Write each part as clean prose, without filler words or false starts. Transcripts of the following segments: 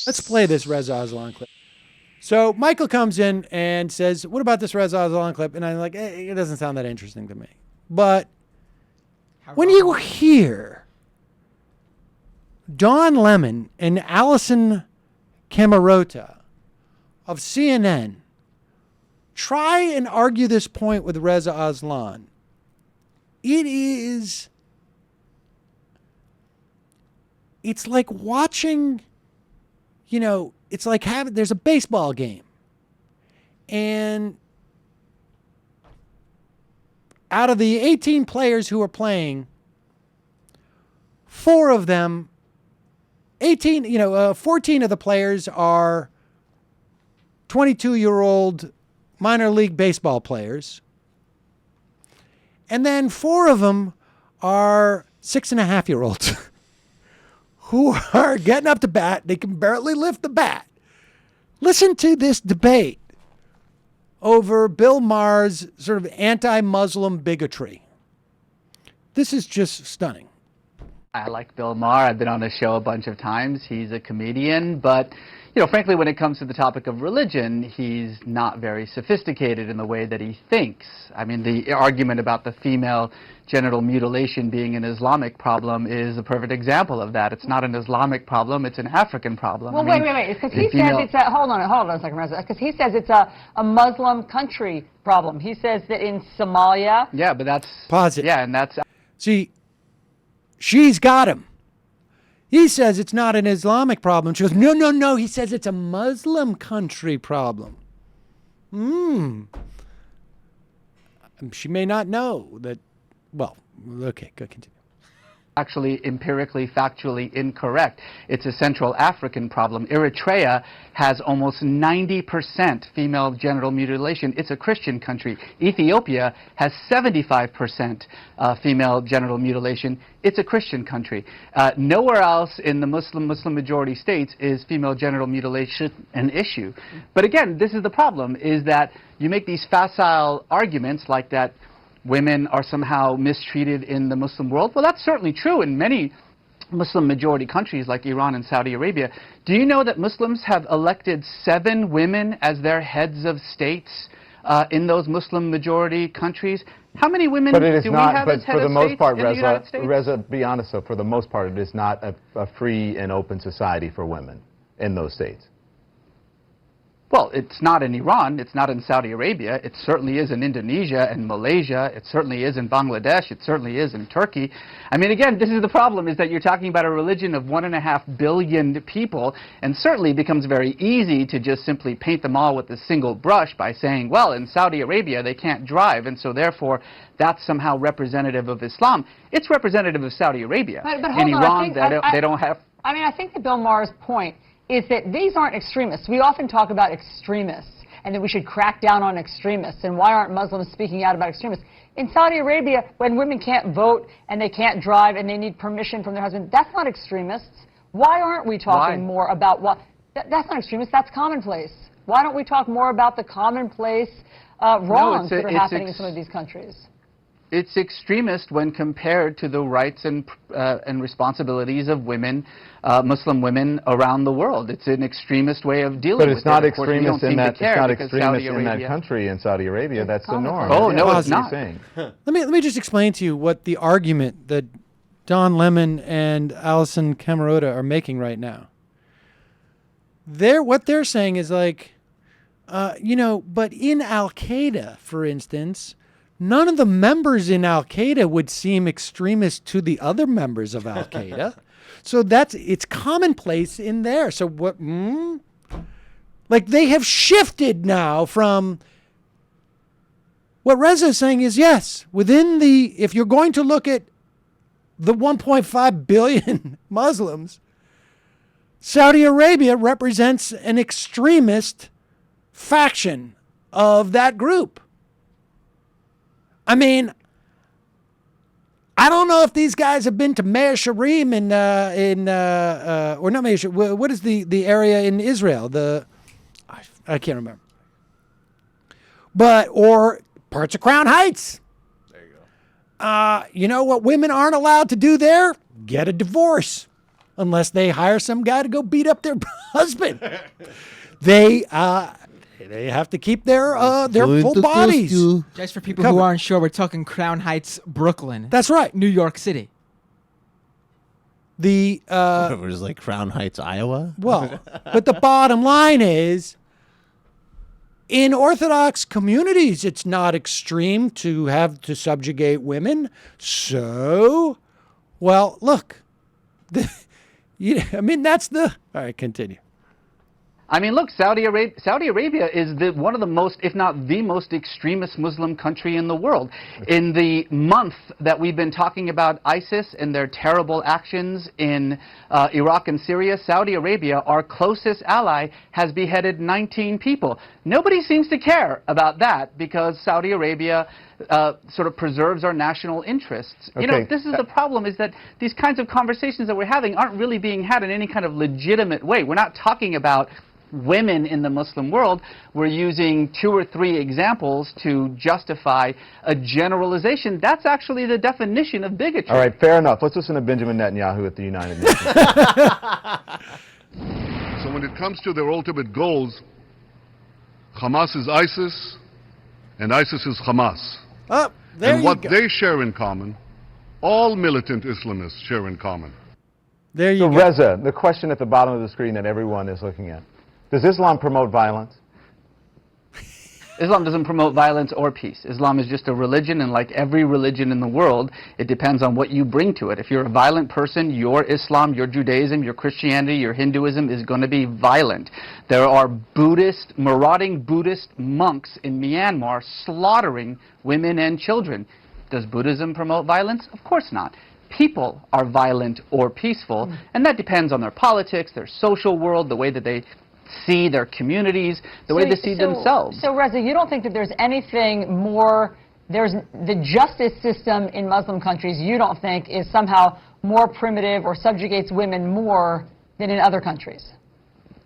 Let's play this Reza Aslan clip. So Michael comes in and says, what about this Reza Aslan clip? And I'm like, it doesn't sound that interesting to me. But when you hear Don Lemon and Alison Camerota of CNN try and argue this point with Reza Aslan, it's like watching, it's like there's a baseball game. And out of the 18 players who are playing, 14 of the players are 22-year-old minor league baseball players. And then 4 of them are 6.5-year-olds who are getting up to bat. They can barely lift the bat. Listen to this debate over Bill Maher's sort of anti-Muslim bigotry. This is just stunning. I like Bill Maher. I've been on his show a bunch of times. He's a comedian, but frankly, when it comes to the topic of religion, he's not very sophisticated in the way that he thinks. I mean, the argument about the female genital mutilation being an Islamic problem is a perfect example of that. It's not an Islamic problem, it's an African problem. Well, wait, because he says it's a, hold on a second, Reza, because he says it's a Muslim country problem. He says that in Somalia... Yeah, but that's... Pause it. Yeah, and that's... See, she's got him. He says it's not an Islamic problem. She goes, no. He says it's a Muslim country problem. She may not know that. Well, okay, go continue. Actually empirically, factually incorrect. It's a Central African problem. Eritrea has almost 90% female genital mutilation. It's a Christian country. Ethiopia has 75% female genital mutilation. It's a Christian country. Nowhere else in the Muslim majority states is female genital mutilation an issue. But again, this is the problem, is that you make these facile arguments like that women are somehow mistreated in the Muslim world. Well, that's certainly true in many Muslim majority countries like Iran and Saudi Arabia. Do you know that Muslims have elected 7 women as their heads of states in those Muslim majority countries? How many women do we have as head of states in the United States? Reza, be honest though, for the most part, it is not a free and open society for women in those states. Well, it's not in Iran, it's not in Saudi Arabia, it certainly is in Indonesia and Malaysia, it certainly is in Bangladesh, it certainly is in Turkey. I mean, again, this is the problem, is that you're talking about a religion of 1.5 billion people, and certainly it becomes very easy to just simply paint them all with a single brush by saying, well, in Saudi Arabia they can't drive, and so therefore that's somehow representative of Islam. It's representative of Saudi Arabia. But in Iran, they don't have... I mean, I think that Bill Maher's point is that these aren't extremists. We often talk about extremists and that we should crack down on extremists, and why aren't Muslims speaking out about extremists? In Saudi Arabia, when women can't vote and they can't drive and they need permission from their husband, that's not extremists. Why aren't we talking more about what... That's not extremist, that's commonplace. Why don't we talk more about the commonplace wrongs that are happening in some of these countries? It's extremist when compared to the rights and responsibilities of women, Muslim women around the world. It's an extremist way of dealing with it. But it's not extremist in that. It's not extremist in that country, in Saudi Arabia. That's the norm. Oh no, it's not. Let me just explain to you what the argument that Don Lemon and Alison Camerota are making right now. What they're saying is like, but in Al-Qaeda, for instance, none of the members in Al-Qaeda would seem extremist to the other members of Al-Qaeda. So it's commonplace in there. So what, like they have shifted now from, what Reza is saying is, yes, if you're going to look at the 1.5 billion Muslims, Saudi Arabia represents an extremist faction of that group. I mean, I don't know if these guys have been to Meir Sharim or not Meir Sharim. What is the area in Israel? I can't remember. Or parts of Crown Heights. There you go. You know what women aren't allowed to do there? Get a divorce. unless they hire some guy to go beat up their husband. They have to keep their full bodies. Just for people who aren't sure, we're talking Crown Heights, Brooklyn. That's right. New York City. The It was like Crown Heights, Iowa. well, but the bottom line is, in Orthodox communities, it's not extreme to have to subjugate women. So, well, look, I mean, that's the. All right, continue. I mean, look, Saudi Arabia is one of the most, if not the most extremist Muslim country in the world. In the month that we've been talking about ISIS and their terrible actions in Iraq and Syria, Saudi Arabia, our closest ally, has beheaded 19 people. Nobody seems to care about that because Saudi Arabia sort of preserves our national interests. You know, this is the problem, is that these kinds of conversations that we're having aren't really being had in any kind of legitimate way. We're not talking about women in the Muslim world. We're using 2 or 3 examples to justify a generalization. That's actually the definition of bigotry. All right, fair enough. Let's listen to Benjamin Netanyahu at the United Nations. So when it comes to their ultimate goals, Hamas is ISIS, and ISIS is Hamas. Oh, there and you what go. they share in common, all militant Islamists share in common. There you So, go. Reza, the question at the bottom of the screen that everyone is looking at. Does Islam promote violence? Islam doesn't promote violence or peace. Islam is just a religion, and like every religion in the world, it depends on what you bring to it. If you're a violent person, your Islam, your Judaism, your Christianity, your Hinduism is going to be violent. There are marauding Buddhist monks in Myanmar slaughtering women and children. Does Buddhism promote violence? Of course not. People are violent or peaceful, and that depends on their politics, their social world, the way that they see their communities, the way they see themselves. So, Reza, you don't think that there's anything more, there's the justice system in Muslim countries, you don't think is somehow more primitive or subjugates women more than in other countries?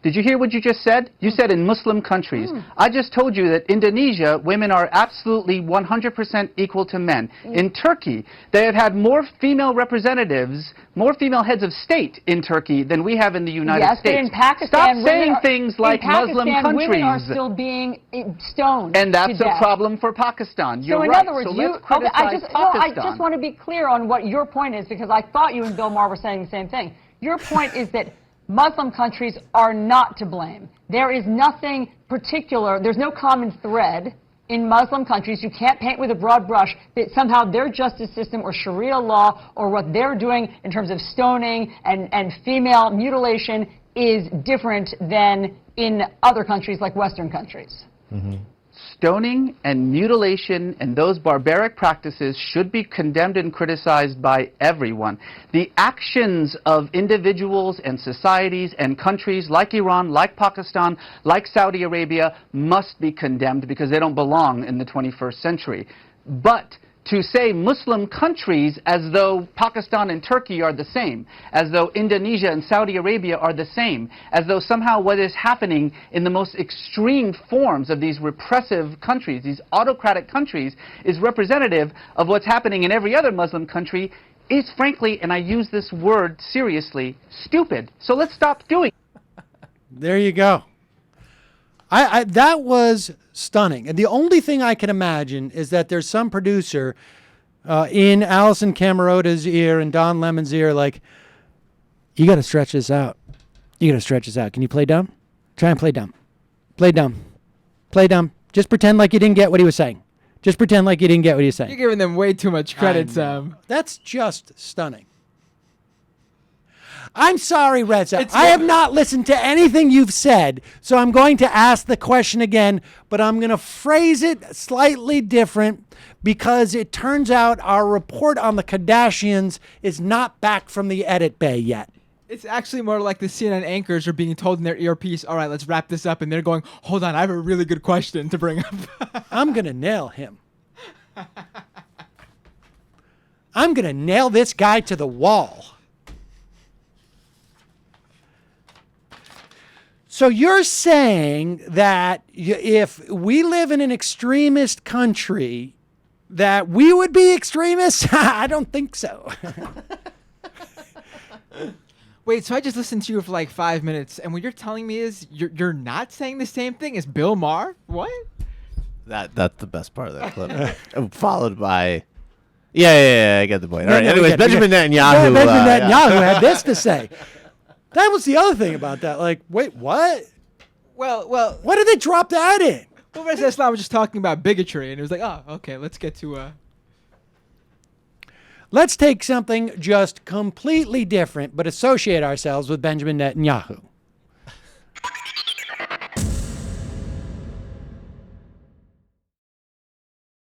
Did you hear what you just said? You said in Muslim countries. I just told you that Indonesia, women are absolutely 100% equal to men. In Turkey, they have had more female representatives, more female heads of state in Turkey than we have in the United States. Yes, but in Pakistan, stop saying things like Muslim countries. Women are still being stoned. And that's to a death. problem for Pakistan. You're so in right. other words, so you, let's criticize Pakistan. I just want to be clear on what your point is, because I thought you and Bill Maher were saying the same thing. Your point is that Muslim countries are not to blame. There is nothing particular, there's no common thread in Muslim countries. You can't paint with a broad brush that somehow their justice system or Sharia law or what they're doing in terms of stoning and female mutilation is different than in other countries like Western countries. Stoning and mutilation and those barbaric practices should be condemned and criticized by everyone. The actions of individuals and societies and countries like Iran, like Pakistan, like Saudi Arabia must be condemned because they don't belong in the 21st century. But to say Muslim countries as though Pakistan and Turkey are the same, as though Indonesia and Saudi Arabia are the same, as though somehow what is happening in the most extreme forms of these repressive countries, these autocratic countries, is representative of what's happening in every other Muslim country, is frankly, and I use this word seriously, stupid. So let's stop doing it. There you go. That was stunning. And the only thing I can imagine is that there's some producer in Alison Camarota's ear and Don Lemon's ear like, you got to stretch this out. You got to stretch this out. Can you play dumb? Try and play dumb. Play dumb. Play dumb. Just pretend like you didn't get what he was saying. Just pretend like you didn't get what he was saying. You're giving them way too much credit, Sam. That's just stunning. I'm sorry, Reza. I have not listened to anything you've said, so I'm going to ask the question again, but I'm going to phrase it slightly different because it turns out our report on the Kardashians is not back from the edit bay yet. It's actually more like the CNN anchors are being told in their earpiece, all right, let's wrap this up, and they're going, hold on, I have a really good question to bring up. I'm going to nail him. I'm going to nail this guy to the wall. So you're saying that if we live in an extremist country, that we would be extremists? I don't think so. Wait, so I just listened to you for like 5 minutes, and what you're telling me is you're not saying the same thing as Bill Maher? What? That's the best part of that clip. Followed by, yeah, I get the point. All right. No, we Anyways, get it. Benjamin Netanyahu. Yeah, Benjamin yeah. Netanyahu had this to say. That was the other thing about that. Like, wait, what? Well, Why did they drop that in? Reza Aslan was just talking about bigotry, and it was like, oh, okay, let's get to. Let's take something just completely different, but associate ourselves with Benjamin Netanyahu.